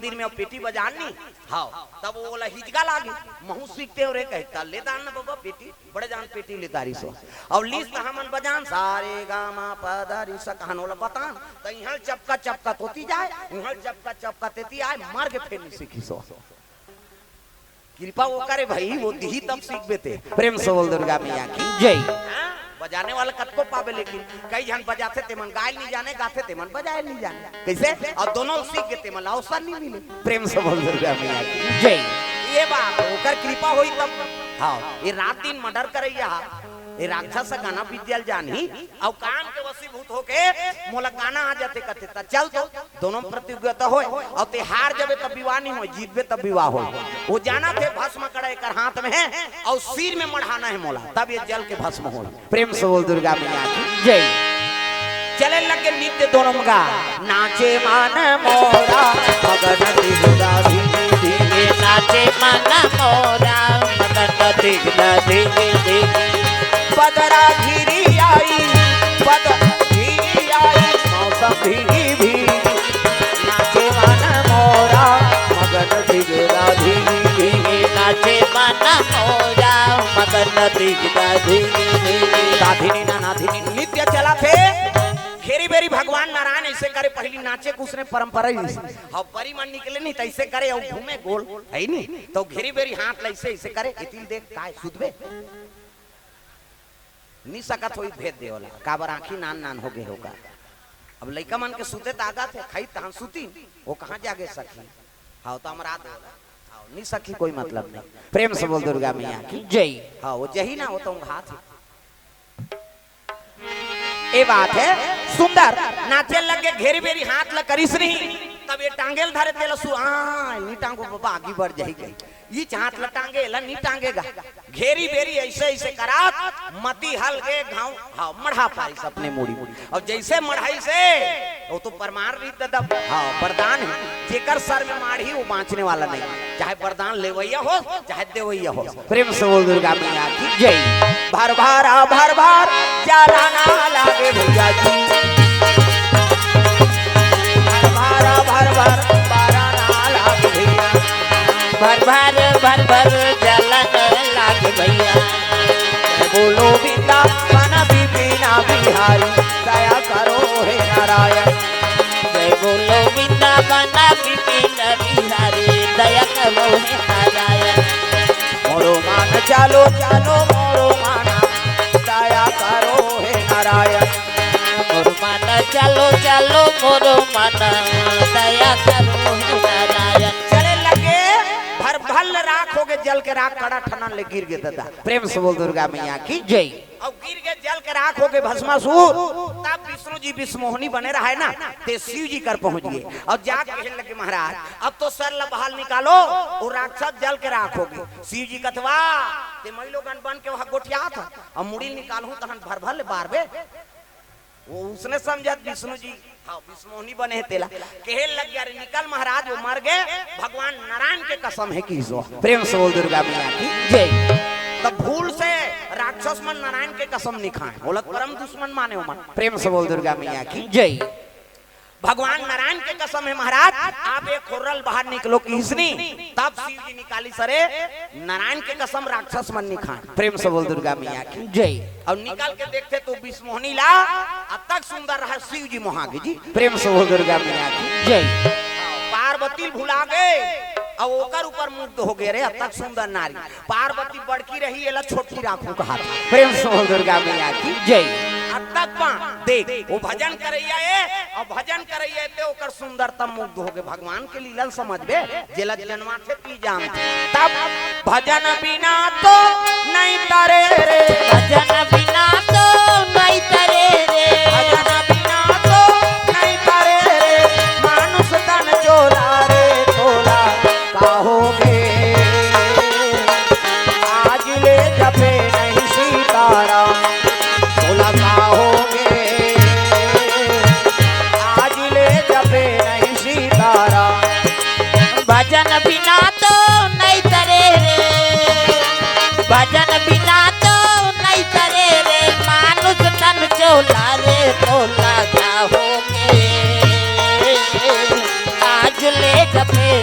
मंदिर में और पेटी बजानी हाँ तब वो बोला हिजगा लागे महू सीखते हो रे कहता ले दान ना बाबा पेटी बड़े जान पेटी ले तारी सो और लीस हमन बजान सारे गामा पदारी सा कहान वाला बतान तो यहाँ चपका चपका तोती जाए यहाँ चपका चपका तेती आए मार के फिर नहीं सीखी सो कृपा वो करे भाई वो दी तब सीख बेते प्रेम से बोल दुर्गा मैया की जय। बजाने वाला कत को पावे लेकिन कई जन बजाते थे मन गाय नहीं जाने गाते थे मन बजाए नहीं जाने कैसे और दोनों सीख गए थे मन अवसर नहीं मिले प्रेम से बोल दुर्गा मैया की जय। ये बात होकर कृपा हुई तब हाँ ये रात दिन मर्डर करैया ये राक्षस गाना विद्याल जानी और काम के वशीभूत होके मोला गाना आ जाते कहते ता चल तो दोनों प्रतियोगिता होए और ते हार जबे तब विवाह नहीं हो जीतबे तब विवाह हो वो जाना थे भस्म करे कर हाथ में है और सिर में मढ़ाना है मोला तब ये जल के भस्म हो प्रेम से बोल दुर्गा मैया की जय। चले लगे नित्य दोनों का नाचे मान मोरा मगन दिगदा धीरे धीरे नाचे मान मोरा मगन दिगदा धीरे धीरे पदरा घिरी आई मौसम भी नाचे मन मोरा मगन दिगदा धीरे नाचे मन मोरा मगन दिगदा धीरे राधिनी ना नाधिनी नित्य चला थे घेरी बेरी भगवान नारायण ऐसे करे पहली नाचे को उसने परंपरा ही और परी मन निकले नहीं तो ऐसे करे और घूमे गोल है नहीं तो घेरी बेरी हाथ ऐसे ऐसे करे इतिल देख काय सुधबे नहीं सकत होई भेद दे वाला काबर आंखी नान नान हो गए होगा अब लइका मन के सुते तागा थे खाई तहां सुती वो कहां जागे सखी हां तो हमरा दे हां नहीं सखी कोई मतलब नहीं प्रेम से बोल दुर्गा मैया की जय। हां वो जही ना वो तो हाथ ये बात है सुंदर नाचे लगे घेरी बेरी हाथ ल करिस नहीं तब ये टांगेल धरे तेल सु नी टांगो बाबा आगे बढ़ जाएगी ये हाथ ल टांगे ला नी टांगेगा घेरी बेरी ऐसे ऐसे करात मती हल के घाव हाँ मढ़ा पारी अपने मुड़ी और जैसे मढ़ाई से वो तो परमार रीत दब हाँ वरदान है जेकर सर में माढ़ी वो बाँचने वाला नहीं चाहे वरदान लेवैया हो चाहे देवैया हो प्रेम से बोल दुर्गा मैया की जय। भर भार जाला ना लागे भैया जी भर बारा ना लागे भैया भर जलन लागे भैया बोलो बिंदा बना बिना बिहारी दया करो हे नारायण जय बोलो बिंदा बना बिना बिहारी दया करो हे नारायण मोरो मान चलो चलो मोरो माना दया करो हे नारायण मोरो मान चलो चलो मोरो माना दया करो हे नारायण। चले लगे भर भल राख हो गए जल के राख कड़ा ठनन ले गिर गए दादा प्रेम से बोल दुर्गा मैया की जय। और गिर गए जल के राख हो गए भस्मासुर तब विष्णु जी विष्मोहनी बने रहा है ना ते शिव जी कर पहुंच गए और जाके कहने लगे महाराज अब तो सर ल बहाल निकालो और राक्षस जल के राख हो गए शिव जी कथवा ते महिलो गण बन के वहां गोठिया था और मुड़ी निकालू तहन भर भर बारबे वो उसने समझा विष्णु जी हाँ विष्णुनी बने तेला कहे लग गया निकल महाराज वो मर गए भगवान नारायण के कसम है कि प्रेम से बोल दुर्गा मैया की जय। तब भूल से राक्षस मन नारायण के कसम नहीं खाए बोला परम दुश्मन माने मन प्रेम से बोल दुर्गा मैया की जय। भगवान नारायण के कसम है महाराज आप एक खुर्रल बाहर निकलो किसनी तब शिव जी निकाली सरे नारायण के कसम राक्षस मन नहीं खाए प्रेम से बोल दुर्गा मैया की जय। और निकल के देखते तो विष्णुनी ला अब तक सुंदर रहा शिव जी मोहागे जी प्रेम से बोल दुर्गा मैया की जय। पार्वती भुला गए अब ओकर ऊपर मुग्ध हो गए रे अब तक सुंदर नारी पार्वती बड़की रही एला छोटी राखू कहा प्रेम से बोल दुर्गा मैया की जय। अब तक देख वो भजन करैया है और भजन करैया ते ओकर सुंदरतम मुग्ध हो गए भगवान के लीला समझबे जेला जन्मा थे पी जान तब भजन बिना तो नहीं तरे रे भजन बिना तो नहीं तरे रे भजन बिना तो नहीं तरे रे मानुष तन चोला रे तोला कहोगे आज ले जपे नहीं सीताराम तोला कहोगे आज ले जपे नहीं सीताराम भजन बिना तो नहीं तरे रे भजन बिना तो नहीं तरे रे मानुष तन चोला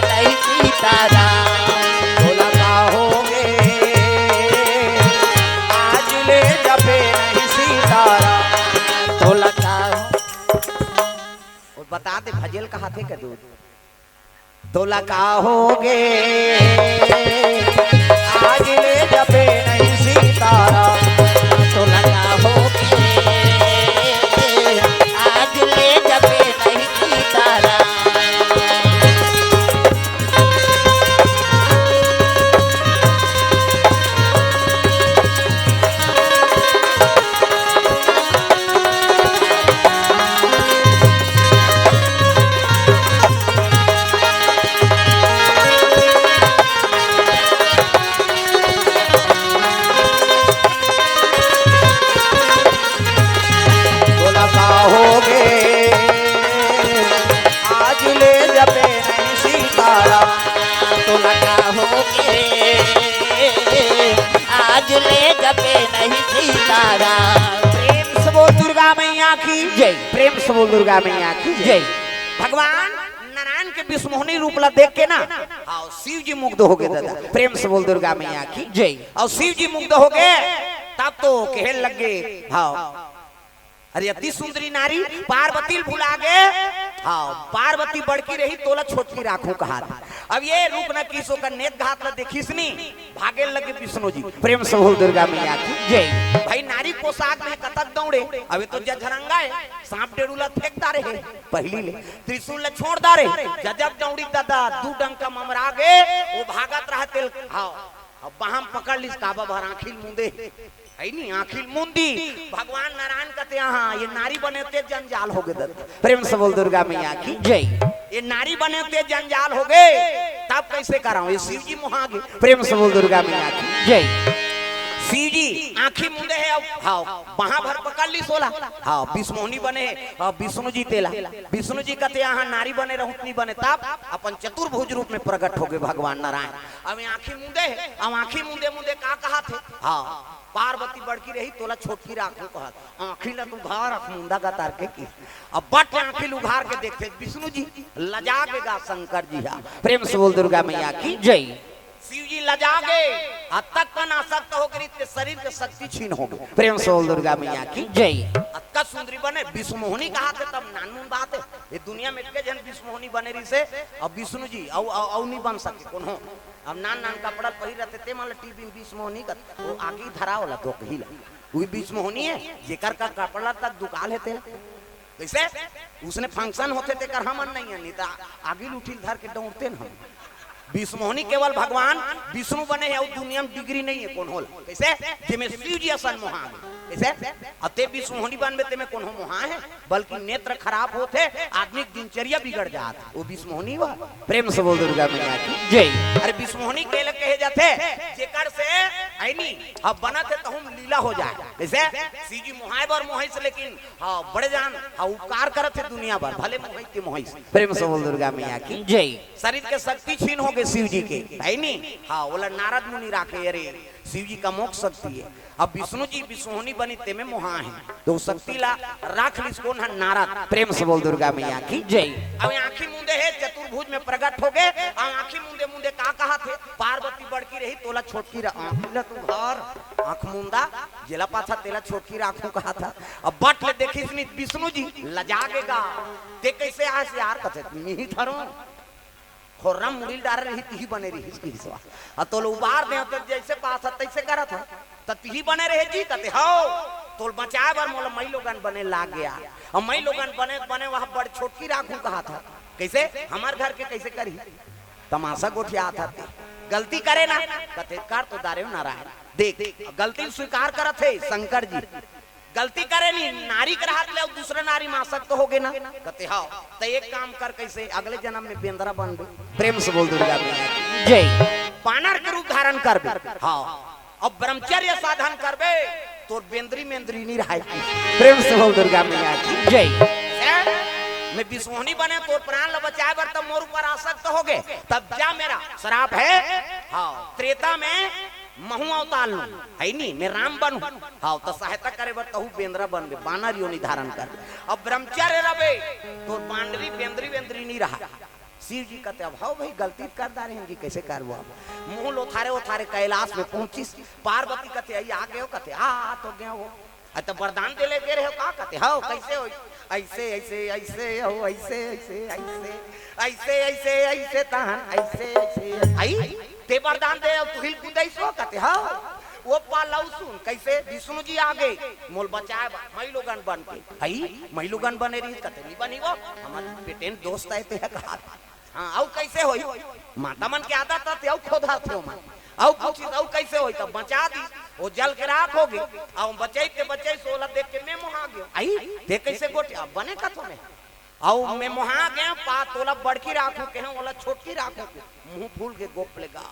नहीं सीताराम। बोला कहोगे आज ले जपे नहीं सीताराम। बोला वो बता दे भजल कहा थे कदू। बोला कहोगे आज ले जपे नहीं सीताराम। बोला कहोगे आज ले जपे नहीं सीताराम। आज ले जपे नहीं सीताराम। प्रेम से बोल दुर्गा मैया की जय। प्रेम से बोल दुर्गा मैया की जय। भगवान नारायण के विष्णुमोहनी रूप ला देख के ना और शिव जी मुग्ध हो गए दादा। प्रेम से बोल दुर्गा मैया की जय। और शिव जी मुग्ध हो गए तब तो कहने लग गए हाँ अरे अति सुंदरी नारी पार्वती भुला गए। हाँ पार्वती बड़की रही तोला छोटकी राखू कहा। अब ये रूप न किसो का नेत घात ला देखिसनी भागे लगे विष्णु जी। प्रेम से बोल दुर्गा मैया की जय। भाई नारी पोशाक में कतक दौड़े अभी तो जझरंगा है सांप डेरूला फेंकता रहे पहली ले त्रिशूल ले छोड़दा रहे जब दौड़ी दादा दू डंग का ममरा गए वो भागत रहा तेल। हाँ अब वहां पकड़ लिस काबा भर आंखिल मुंदे है नहीं आखिर मुंदी भगवान नारायण कहते यहाँ ये नारी बनेते जंजाल हो गए। प्रेम से बोल दुर्गा मैया की जय। ये नारी बनेते जंजाल हो गए तब कैसे कराऊं ये शिव जी मुहागे। प्रेम से बोल दुर्गा मैया की जय। शिव जी आंखी मुंदे है हाँ वहां भर पकड़ ली सोला हाँ विष्णुमोहनी बने विष्णु जी तेला विष्णु जी कहते यहाँ नारी बने रहूतनी बने तब अपन चतुर्भुज रूप में प्रकट हो गए भगवान नारायण। अब आंखी मुंदे अब आंखी मुंदे मुंदे का कहा थे हाँ पार्वती बड़की रही तोला छोटकी राखू कहा। आंखी ला तू घार मुंडा का तार के की अब बट आंखी उघार के देखते विष्णु जी लजा के गा शंकर जी हाँ। प्रेम से बोल दुर्गा मैया की जय। शिव जी लजा गए तक अनासक्त हो गई शरीर के शक्ति छीन हो गई। प्रेम से बोल दुर्गा मैया की जय। अक्का सुंदरी बने विष्णुमोहनी कहा थे तब नानून बात है ये दुनिया में के जन विष्णुमोहनी बने रही से अब विष्णु जी औ नहीं बन सके कौन हो। अब नान नान कपड़ा पहिर रहते ते मान टीवी विष्णुमोहनी का वो आगे धरा वाला तो कहिला वही विष्णुमोहनी है जेकर का कपड़ा तक दुकान है तेरा कैसे उसने फंक्शन होते थे कर हमन नहीं है नहीं तो आगे उठिल धर के दौड़ते न हम। विष्णुमोहनी केवल भगवान विष्णु बने हैं और दुनिया में डिग्री नहीं है कौन होल कैसे जिमे शिव जी असन मोहा कैसे अते विष्णुमोहनी बन में तेमे कौन हो मोहा है बल्कि नेत्र खराब होते आदमी दिनचर्या बिगड़ जाता वो विष्णुमोहनी हुआ। प्रेम से बोल दुर्गा मैया की जय। अरे विष्णुमोहनी केले कहे जाते जेकर से आईनी अब बना थे तो हम लीला हो जाए कैसे शिव जी मोहाय बर मोहिस लेकिन हाँ बड़े जान हाँ उपकार करते दुनिया भर भले मोहित के मोहिस। प्रेम से बोल दुर्गा मैया की जय। शरीर के शक्ति छीन हो गए शिव जी के है नी हाँ बोला नारद मुनि राखे अरे शिव जी का मोक्ष शक्ति है। अब विष्णु जी विष्णुमोहनी बनी ते में मोहा है तो शक्ति ला राख लिस कौन है नारद। प्रेम से बोल दुर्गा मैया की जय। अब आंखी मुंदे है चतुर्भुज में प्रकट हो गए आंखी मुंदे मुंदे का कहा थे पार्वती बड़की रही तोला छोटकी तू घर आंख मुंदा जेला पाथा तेला छोटकी राखू कहा था। अब बट ले देखी विष्णु जी लजागेगा ते कैसे आज यार कथे नहीं धरो खोरम मुड़िल डार रही ती बने रही इसकी हिस्सा तो उबार दे तो जैसे पास तैसे करा था तो ती बने रहे जी कहते हो तो बचाए बार मोला मई लोगन बने लाग गया और मई लोगन बने बने वहां बड़ छोटकी राखू कहा था कैसे हमार घर के कैसे करी तमाशा गोठिया था गलती करे ना कहते कर तो दारे नारायण देख गलती स्वीकार करत है शंकर जी गलती करे नहीं नारी के हाथ ले दूसरे नारी मासक तो हो गए ना कहते हाँ तो एक काम कर कैसे अगले जन्म में बेंदरा बन गए। प्रेम से बोल दुर्गा जय। बानर के रूप धारण कर हाँ अब ब्रह्मचर्य साधन करबे तो बेंद्री मेंद्री नहीं रहा। प्रेम से बोल दुर्गा मैया की जय। मैं विष्णुमोहनी बने तो प्राण ल बचाए बर तब मोर ऊपर आसक्त हो गए तब जा मेरा श्राप है हाँ त्रेता में महू अवतार लू है नी मैं राम बनू हाँ तो सहायता करे बर तहु बेंद्रा बन गए बानर योनि धारण कर। अब ब्रह्मचर्य रहे तो बानरी बेंद्री वेंद्री नहीं रहा शिव जी कहते अब हो भाई गलती कर रहे हैं जी कैसे करबो मुंह लोथारे उथारे कैलाश में पहुंची पार्वती कहते आई आ गए हो कहते हाँ तो गए हो तो वरदान दे ले दे रहे हो का कहते हो कैसे हो ऐसे ऐसे ऐसे हो ऐसे ऐसे ऐसे ऐसे ऐसे ऐसे तहन ऐसे ऐसे आई ते वरदान दे तू हिल कूदै सो कहते हो वो पालऊ सुन कैसे विष्णु जी आ गए मोल बचाए महिलोगन बन के हई महिलोगन बने रही कहते नहीं बनी वो हमारे बेटेन दोस्त आए थे कहा हाँ औ कैसे होई माता मन के आदत थे औ खोदा थे मन औ पूछी औ कैसे होई तब बचा दी वो जल के राख हो गई औ बचई सोला देख के मैं मुहा गयो आई ते कैसे गोटे अब बने कथो में औ मैं मुहा गए पा तोला बड़की राखू के वाला छोटकी राखू मुंह फूल के गोप लेगा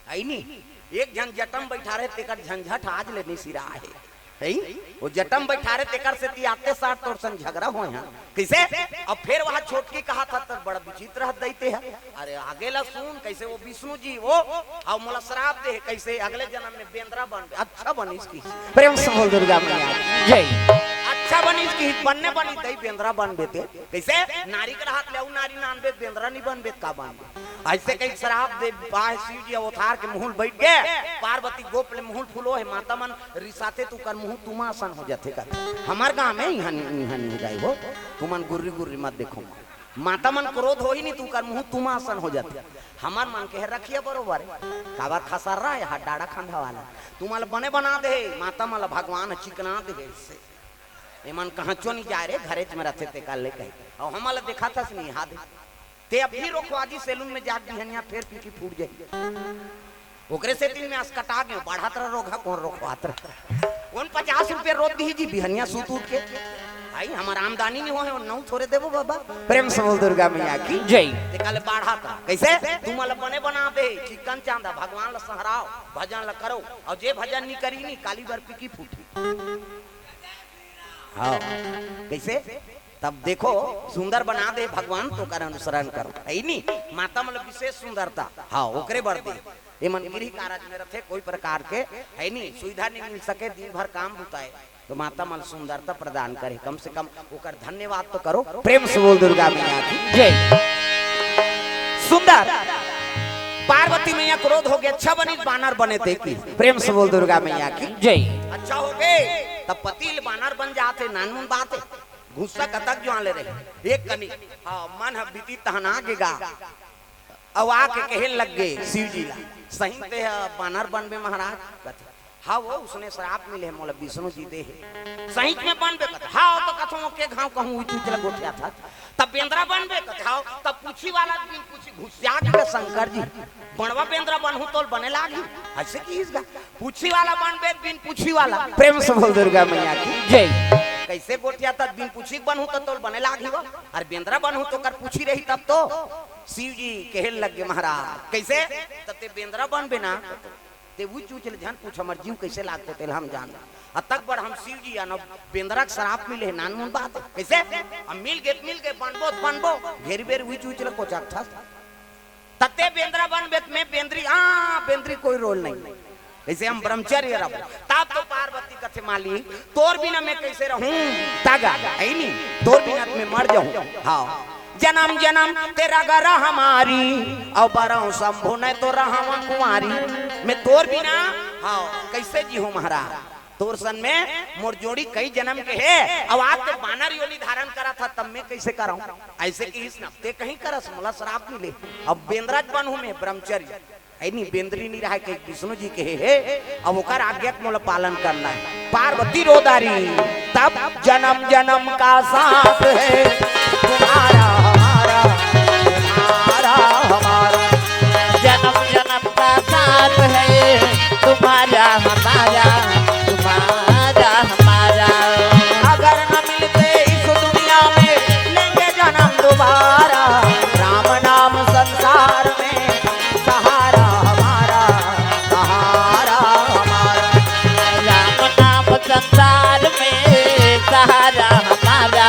आई नहीं एक जन जटम बैठा रहे तेकर झंझट आज ले नहीं सिरा है वो जटम बैठा रहे तेकर से ती आते साथ तोर सन झगड़ा हो यहाँ कैसे अब फिर वहां छोटकी कहा था तो बड़ा विचित्र देते हैं अरे आगे ला सुन कैसे वो विष्णु जी वो अब मोला श्राप दे कैसे अगले जन्म में बेंद्रा बन अच्छा बनी इसकी प्रेम से बोल दुर्गा मैया जय अच्छा बनी इसकी बनने बनी दई बेंद्रा बन देते कैसे नारी के हाथ ले नारी नान बेत बेंद्रा नहीं बन बेत का बन ऐसे कई श्राप दे बाह शिव जी अवतार के मुंह बैठ गए पार्वती गोप ले मुंह फूलो है माता मन रिसाते तू कर मुंह तुमा आसन हो जाते कर हमार गांव में यहाँ नहीं जाए हो तुमन गुर्री गुर्री मत देखो माता मन क्रोध हो ही नहीं तू कर मुंह तुमा आसन हो जाते हमार मन के रखिए बरोबर काबर खसर रहा है हाथ डाड़ा खंधा वाला तुम्हारा बने बना दे माता माला भगवान चिकना दे इससे मन कहाँ चो नहीं जा रहे घरे में रहते ते काल लेके और हमारा देखा था नहीं हाथ ते अभी रोखवाजी सैलून में जाके बिहनिया फिर पीकी फूट जाए ओकरे से दिन में अस्कटा गए बढ़ा तरह रोगा कौन रोकवात उन 50 रुपये रोक दी जी बिहनिया सूत उठ के आई हमारा आमदनी नहीं हो है नौ थोड़े देवो बाबा प्रेम से बोल दुर्गा मैया की जय ते काले बढ़ा था कैसे तुम अल बने बना दे चिकन चांदा भगवान ला सहराओ भजन ला करो और जे भजन नहीं करी नहीं काली बार पीकी फूटी हाँ कैसे तब देखो सुंदर बना दे भगवान तो कर अनुसरण करो है नहीं माता मतलब विशेष सुंदरता हाँ ओकरे बढ़ती ये मन गृह कार्य में रखे कोई प्रकार के है नहीं सुविधा नहीं मिल सके दिन भर काम बुताए तो माता मन सुंदरता प्रदान करे कम से कम ओकर धन्यवाद तो करो प्रेम से बोल दुर्गा मैया की जय सुंदर पार्वती मैया क्रोध हो गया अच्छा बनी बानर बने थे की प्रेम से बोल दुर्गा मैया की जय अच्छा हो गए तब पति बानर बन जाते नानमुन बात है गुस्सा कतक जो ले रहे एक कनी हाँ मन बीती तहना के गा अब आके कहे लग गए शिव जी ला सही ते बानर बन बे महाराज हाँ वो उसने श्राप मिले मोला विष्णु जी दे सही में बन बे हाँ तो कथो के घाव कहूँ चला गोठिया था तब बेंद्रा बन बे हाँ तब पूछी वाला दिन पूछी घुसिया के शंकर जी बनवा बेंद्रा बनहू तो बने लागी ऐसे की इसका पूछी वाला बन बे बिन पूछी वाला प्रेम से बोल दुर्गा मैया की जय कैसे गोठिया तब बिन पूछी बनहू तो बने लागी वो और बेंद्रा बनहू तो कर पूछी रही तब तो शिव जी कहे लग गए महाराज कैसे तब ते बेंद्रा बन बे ना ते वो चूचल जान पूछ हमर जीव कैसे लागते तेल हम जान तक बड़ हम शिव जी आना बेंद्रा के शराब मिले नानमुन बात कैसे हम मिल गए बनबो घेर बेर हुई चूचल को चाकथा तते बेंद्रा बन बेत में बेंद्री बेंद्री कोई रोल नहीं कैसे हम ब्रह्मचर्य रहो तब तो पार्वती कथे मालिक तोर बिना मैं कैसे रहूं तागा है नहीं तोर बिना मैं मर जाऊं हाँ जन्म जन्म तेरा गरा हमारी और बरहूं शंभु ने तो रहा कुमारी मैं तोर बिना हाँ कैसे जी हूँ महाराज तोर सन में मोर जोड़ी कई जन्म के है अब आप ते बानर योनि धारण करा था तब मैं कैसे कराऊं ऐसे की इस नफ्ते कहीं करस मोला श्राप मिले अब बेंद्राज बनू मैं ब्रह्मचर्य है नहीं बेंद्री नहीं रहा कहीं विष्णु जी के है अब ओकर आज्ञा के मोला पालन करना है पार्वती रोदारी तब जन्म जन्म का साथ है तुम्हारा हमारा जन्म जन्म का साथ है तुम्हारा हमारा अगर न मिलते इस दुनिया में लेंगे जन्म दोबारा राम नाम संसार में सहारा हमारा राम नाम संसार में सहारा हमारा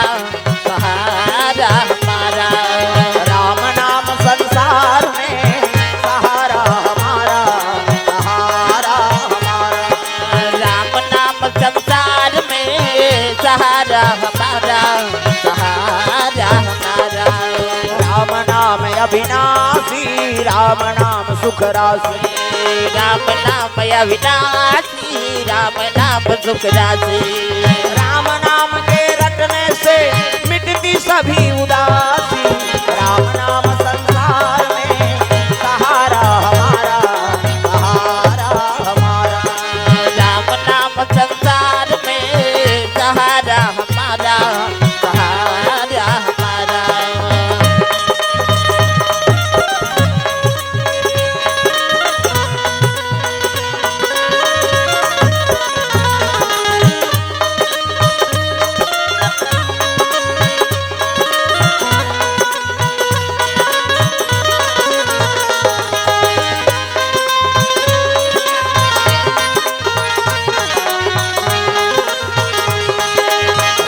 नाम अविनाशी, राम नाम सुख राशि। राम नाम अविनाशी, राम नाम सुख राशि। राम नाम के रटने से मिटती सभी उदासी, राम नाम संसार में सहारा हमारा, सहारा हमारा। राम नाम संसार में सहारा हमारा, सहारा हमारा।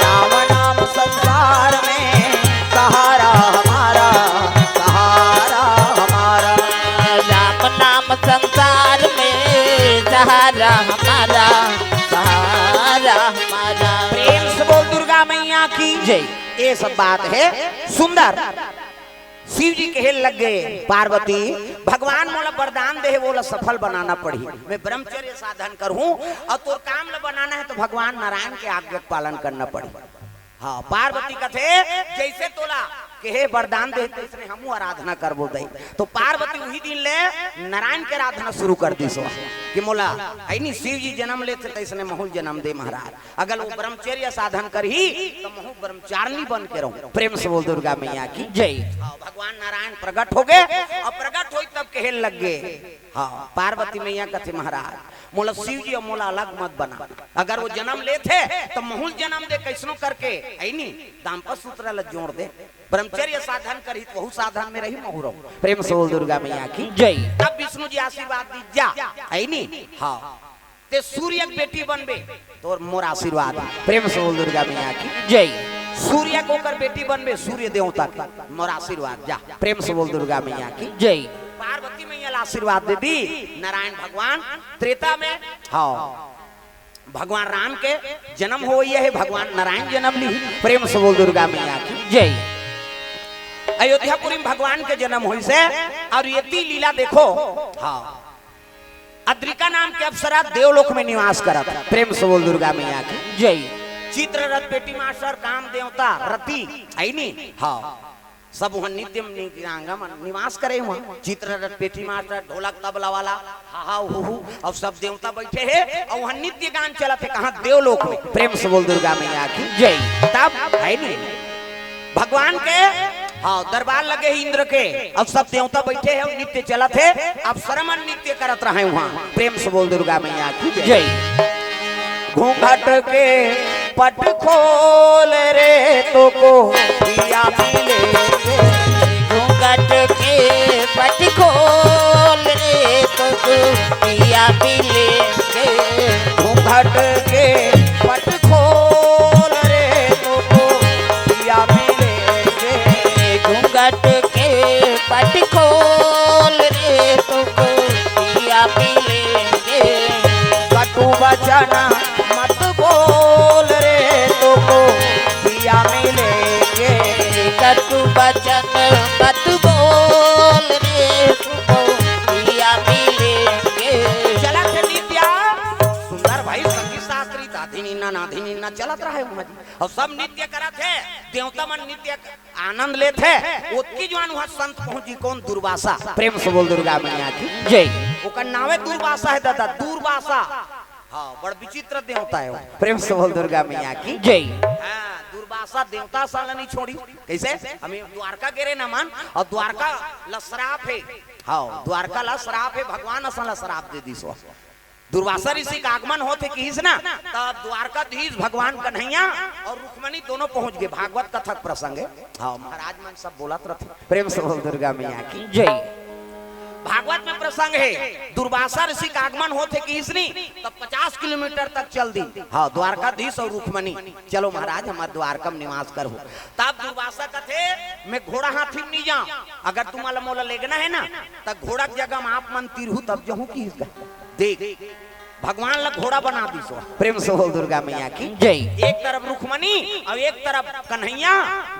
राम नाम संसार में सहारा हमारा, सहारा हमारा। राम नाम संसार में सहारा हमारा, सहारा हमारा। प्रेम से बोल दुर्गा मैया की जय। ये सब बात है सुंदर। शिव जी कहे लग गए पार्वती भगवान मोला वरदान दे बोला सफल बनाना पड़ी, मैं ब्रह्मचर्य साधन करूं और तो काम ल बनाना है तो भगवान नारायण के आज्ञा का पालन करना पड़ी। हाँ पार्वती कथे जैसे तोला के हे वरदान दे इसने हमू आराधना करबो दई, तो पार्वती वही दिन ले नारायण के आराधना शुरू कर दी सो कि मोला ऐनी शिव जी जन्म लेते तो इसने महू जन्म दे महाराज, अगर वो ब्रह्मचर्य साधन करही तो महू ब्रह्मचारिणी बन के रहूं। प्रेम से बोल दुर्गा मैया की जय। भगवान नारायण प्रकट हो गए और प्रकट हो तब कहे लग गए हाँ पार्वती मैया कथे महाराज मोला शिव जी और मोला अलग मत बना, अगर वो जन्म लेते तो महूल जन्म दे कैसनो करके ऐनी दाम्पत्य सूत्र ल जोड़ दे, ब्रह्मचर्य साधन करी तो बहुत साधन में रही महू रहूं। प्रेम से बोल दुर्गा मैया की जय। तब विष्णु जी आशीर्वाद दी जा ऐनी हाँ ते सूर्य की बेटी बनबे तो मोर आशीर्वाद। प्रेम से बोल दुर्गा मैया की जय। सूर्य को कर बेटी बनबे सूर्य देवता का मोर आशीर्वाद जा। प्रेम से बोल दुर्गा मैया की जय। पार्वती मैया आशीर्वाद दे दी। नारायण भगवान त्रेता में हाँ भगवान राम के जन्म हो है भगवान नारायण जन्म ली। प्रेम से बोल दुर्गा मैया की जय। अयोध्यापुरी में भगवान के जन्म हुई से और ये लीला देखो हाँ अद्रिका नाम के अप्सरा देवलोक में निवास करा था। प्रेम से बोल दुर्गा मैया की जय। चित्ररथ पेटी मास्टर काम देवता रति ऐनी हाँ सब वहाँ नित्य निवास करे वहाँ चित्ररथ पेटी मास्टर ढोलक तबला वाला हा हा हु और सब देवता बैठे हैं और वहाँ नित्य गान चला थे कहाँ देवलोक में। प्रेम से बोल दुर्गा मैया की जय। तब है नहीं भगवान के हाँ दरबार लगे ही इंद्र के अब सब देवता बैठे हैं नित्य चला थे अब श्रमण नित्य करत रहे वहाँ। प्रेम से बोल दुर्गा मैया की जय। घूंघट के पट खोल रे तो को पिया मिले, घूंघट के पट खोल रे तो पिया मिले। घूंघट के पट खोल रे तो को पिया मिले। घूंघट के पट खोल रे तो पिया मिलेंगे। कटु वचन मत बोल रे तो को पिया मिलेंगे। कटु वचन मत बोल रे तो पिया मिलेंगे। चला थे नित्या सुंदर भाई संगीत शास्त्री दाधिनी ना नाधिनी ना चलत रहा है वहाँ जी और सब नित्य करा थे देवता मन नित्य आनंद लेते उतकी जवान वहाँ संत पहुंची कौन दुर्वासा। प्रेम से बोल दुर्गा मैया की जय। ओकर नावे दुर्वासा है दादा दुर्वासा हाँ बड़ विचित्र देवता है वो। प्रेम से बोल दुर्गा मैया की जय। हाँ दुर्वासा देवता साल नहीं छोड़ी कैसे हमें द्वारका गिरे न मान और द्वारका ला श्राप है हाँ द्वारका ला श्राप है भगवान असल ला श्राप दे दी सो दुर्वासा ऋषि का आगमन होते किस ना तब द्वारकाधीश भगवान कन्हैया और रुक्मणी दोनों पहुंच गए। भागवत कथक प्रसंग है हाँ महाराज मन सब बोलत रहे। प्रेम से बोल दुर्गा मैया की जय। भागवत में प्रसंग है दुर्वासा ऋषि का आगमन होते कि इसने तब 50 किलोमीटर तक चल दी हाँ द्वारकाधीश और रुक्मणी चलो महाराज हमारे द्वारका में निवास करो। तब दुर्वासा का थे मैं घोड़ा हाथी में नहीं जाऊं अगर तुम्हारा मोला लेगना है ना तब घोड़ा की जगह आप मन तीरहू तब जहू की देख भगवान लग घोड़ा बना दी सो। प्रेम से बोल दुर्गा मैया की जय। एक तरफ रुक्मणी और एक तरफ कन्हैया,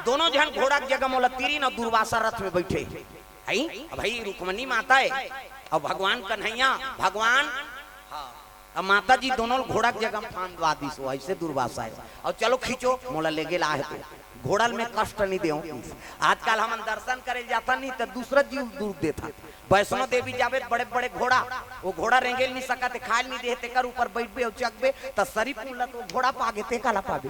दोनों जन घोड़ा की जगह मोला तीरिन और दुर्वासा रथ में बैठे है। भाई रुक्मणी माता है और भगवान कन्हैया भगवान अब माता जी दोनों घोड़ा की जगह फांदवा दी सो। ऐसे दुर्वासा है और चलो खींचो मोला ले गेला है तो घोड़ा में कष्ट नहीं दे। आजकल हम दर्शन करे जाता नहीं तो दूसरा जीव दूर देता। वैष्णो देवी जावे बड़े बड़े घोड़ा, वो घोड़ा रेंगेल नहीं सकते, खाल नहीं देते, कर ऊपर बैठबे और चकबे तो शरीफ मुला तो घोड़ा पागे ते काला पागे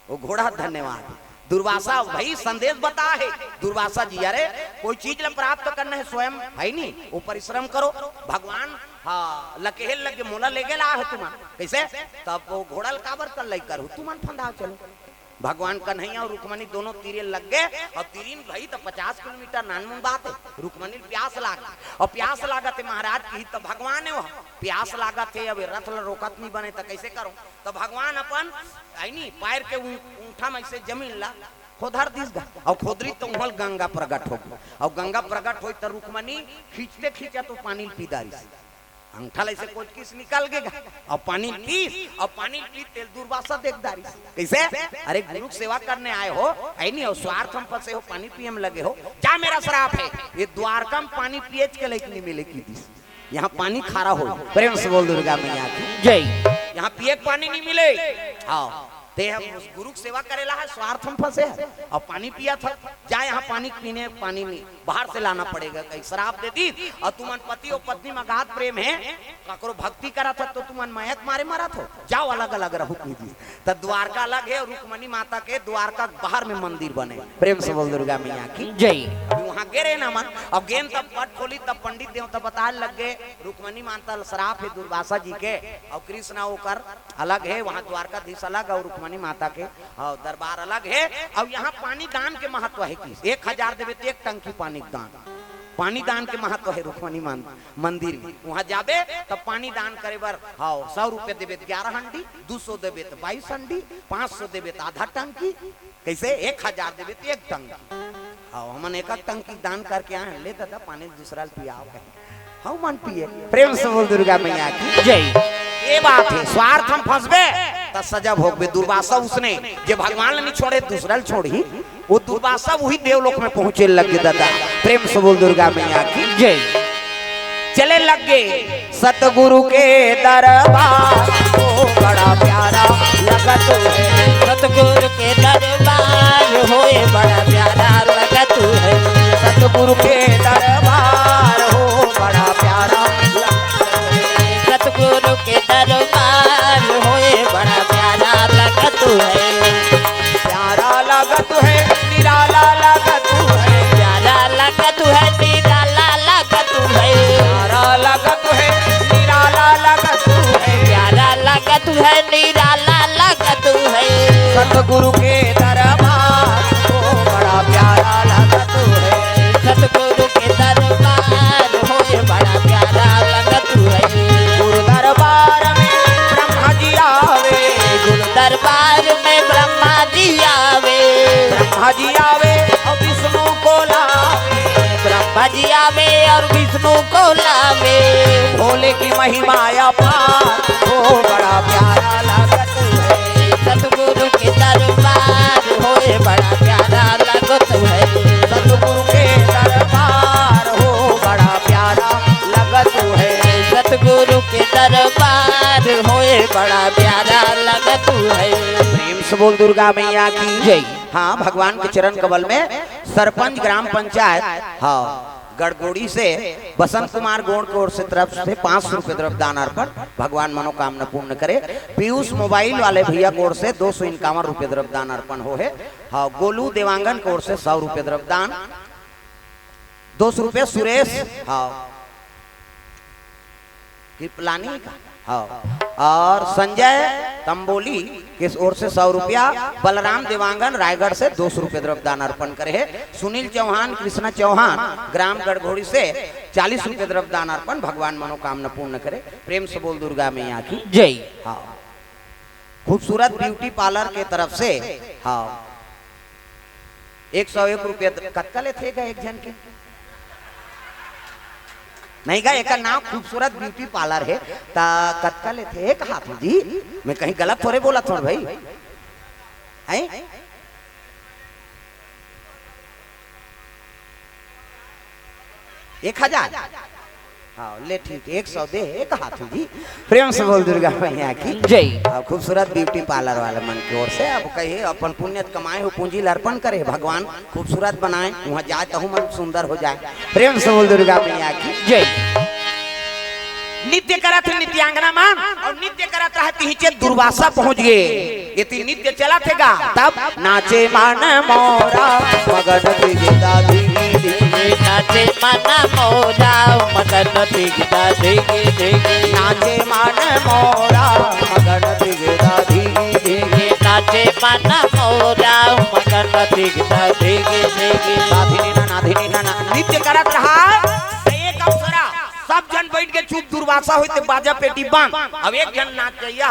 वो घोड़ा। धन्यवाद दुर्वासा भाई संदेश बता है दुर्वासा जी। अरे कोई चीज प्राप्त करना है स्वयं है नहीं, वो परिश्रम करो। भगवान हाँ लकेल लगे मोला ले गेला है तुमान कैसे, तब वो घोड़ा काबर कर लई करो तुमान फंदा चलो। भगवान कन्हैया और रुक्मणी दोनों तीरे लग गए और तीरिन भाई तो 50 किलोमीटर नानमुन बात है। रुक्मणी प्यास लागा और प्यास लागत है महाराज की, तो भगवान है वो प्यास लागत है। अब रथ रोकत नहीं बने तो कैसे करो, तो भगवान अपन नहीं पैर के ऊँठा में से जमीन ला खोदर दिस गा और खोदरी तो उहल गंगा प्रकट हो और गंगा प्रकट हो तो रुक्मणी खींचते खींचा तो पानी पीदारी से अंगठा ऐसे कोच किस निकल गएगा और पानी पीस और पानी पी तेल दुर्वासा देखदारी कैसे। अरे गुरु सेवा करने आए हो ऐ नहीं हो स्वार्थ हम फंसे हो पानी पिए में लगे हो। क्या मेरा श्राप है ये द्वारका में पानी पिए के लेकिन नहीं मिले की दिस यहाँ पानी खारा हो। प्रेम से बोल दुर्गा मैया की जय। यहाँ पिए पानी नहीं मिले। हाँ ते हम उस गुरु की सेवा करेला है स्वार्थ हम फंसे है और पानी पिया था। जा यहाँ पानी पीने पानी नहीं बाहर से लाना पड़ेगा। कहीं शराब दे दी और तुमन पति और पत्नी में अगाध प्रेम है ककरो भक्ति करा था तो तुमन महक मारे मारा था। जाओ अलग अलग रहो तो द्वारका अलग है और रुक्मणी माता के द्वारका बाहर में मंदिर बने। प्रेम से बोल दुर्गा मैया की जय। वहाँ गिरे ना मन अब गेंद तब पट खोली तब पंडित देव तब बताने लग गए रुक्मणी माता श्राप है दुर्वासा जी के और कृष्ण होकर अलग है। वहाँ द्वारकाधीश अलग और रुक्मणी माता के और दरबार अलग है। अब यहाँ पानी दान के महत्व है कि 1000 देवे तो 1 टंकी पानी दान। पानी दान के महत्व है रुक्मणी मंदिर में। वहाँ जाबे तब पानी दान करे बर हाँ 100 रुपये देवे 11 हंडी, 200 देवे तो 22 हंडी, 500 देवे तो आधा टंकी कैसे 1000 देवे तो 1 टंकी। हाँ हमन 1 टंकी दान करके आए ले दादा पानी दूसरा पियाओ हाँ मन पिए। प्रेम से बोल दुर्गा मैया की जय। ये बात है स्वार्थ हम फंसबे तो सजा भोगबे। दुर्वासा उसने जो भगवान ने नहीं छोड़े दूसरा छोड़ी वो दुर्वासा वही देवलोक में पहुंचे लग गए दादा। प्रेम से बोल दुर्गा मैया की जय। चले लग गए सतगुरु के दरबार ओ बड़ा प्यारा लगत है। सतगुरु के दरबार होए बड़ा प्यारा लगत है। सतगुरु के दरबार हो बड़ा प्यारा सतगुरु के दरबार होए बड़ा प्यारा लगत है। प्यारा लगत है निराला लगत है। प्यारा लगत है निराला लगत है। प्यारा लगत है निराला लगत है। प्यारा लगत है निराला लगत है। सतगुरु के दरबार हो बड़ा प्यारा लगत है। सतगुरु के दरबार होए बड़ा प्यारा लगत है। गुरु दरबार में ब्रह्मा जी आवे। गुरु दरबार में ब्रह्मा जी आवे। ब्रह्मा जी आवे और विष्णु को लावे। ब्रह्मा जी आवे और विष्णु को लावे। भोले की महिमा अपार हो बड़ा प्यारा लगत है। सतगुरु के दरबार होए बड़ा प्यारा लगत है। सतगुरु के दरबार हो बड़ा प्यारा लगत है। सतगुरु के दरबार होए बड़ा प्यारा लगत है। प्रेम से बोल दुर्गा मैया की जय। हाँ भगवान के चरण कमल में सरपंच ग्राम पंचायत हाँ गड़गोड़ी से बसंत कुमार गोड़ की ओर से तरफ से 500 रुपए तरफ दान अर्पण भगवान मनोकामना पूर्ण करे। पीयूष मोबाइल वाले भैया की ओर से 251 रुपए तरफ दान अर्पण हो है। हाँ गोलू देवांगन की ओर से 100 रुपए तरफ दान। 200 रुपए सुरेश हाँ कृपलानी का हाँ और संजय तंबोली की ओर से 100 रुपया। बलराम देवांगन रायगढ़ से 200 रुपए द्रव्य दान अर्पण करे है। सुनील चौहान कृष्णा चौहान ग्राम गड़घोड़ी से 40 रुपए द्रव्य दान अर्पण भगवान मनोकामना पूर्ण करे। प्रेम से बोल दुर्गा मैया की जय। हाँ खूबसूरत ब्यूटी पार्लर के तरफ से हाँ 101 रुपये कत्का ले थे एक जन के नहीं गा एक नाम खूबसूरत ब्यूटी पार्लर है ता कत्का लेते एक हाथ जी मैं कहीं गलत थोड़े बोला थोड़ा भाई हैं 1000 हाँ ले ठीक 100 दे एक हाथ जी प्रेम से बोल दुर्गा मैया की जय। खूबसूरत ब्यूटी पार्लर वाले मन की ओर से अब कहिए अपन पुण्य कमाए हो पूंजी अर्पण करे भगवान खूबसूरत बनाए वहाँ जाए तो मन सुंदर हो जाए प्रेम से बोल दुर्गा मैया की जय। नित्य करत नित्यांगना मान और नित्य करत रहे पीछे दुर्वासा पहुंच गए इतनी नित्य चला थेगा तब नाचे मान मोरा मगन दिगदा दिगी नाचे मन मोरा मगन दिगदा दिगी दिगी नाचे मान मोरा मगन दिगदा दिगी दिगी नाचे मन मोरा मगन दिगदा दिगी दिगी नाधिनी ना नित्य करत रहा एक अवसरा सब जन बैठ के चुप दुर्वासा होते बाजा पेटी बंद अब एक जन नाचैया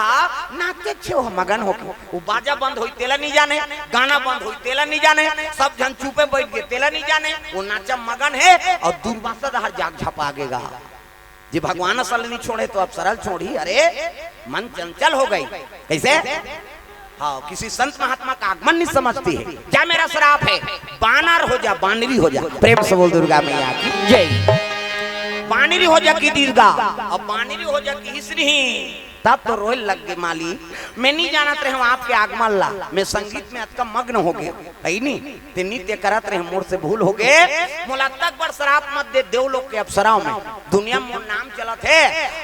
नाचे छे हो मगन हो वो बाजा बंद होई तेला नहीं जाने गाना बंद होई तेला नहीं जाने सब जन चुपे बैठ के तेला नहीं जाने वो नाचा मगन है और दुर्वासा दहर जाग झपागेगा जी भगवान असल नहीं छोड़े तो अब सरल छोड़ी अरे मन चंचल हो गई कैसे हाँ किसी संत महात्मा का आगमन नहीं समझती है क्या मेरा श्राप है बानर हो जा बानरी हो जा प्रेम से बोल दुर्गा मैया की जय। बानरी हो जा की दीर्घा अब बानरी हो जा की हिस्री तब तो रोए लग गए माली मैं नहीं जानत रहे आपके आगमन ला मैं संगीत में अतका मग्न हो गए है नहीं ते नित्य करत रहे मोर से भूल हो गए मोला तक बड़ शराब मत दे देव लोग के अप्सराओं में दुनिया में नाम चलत है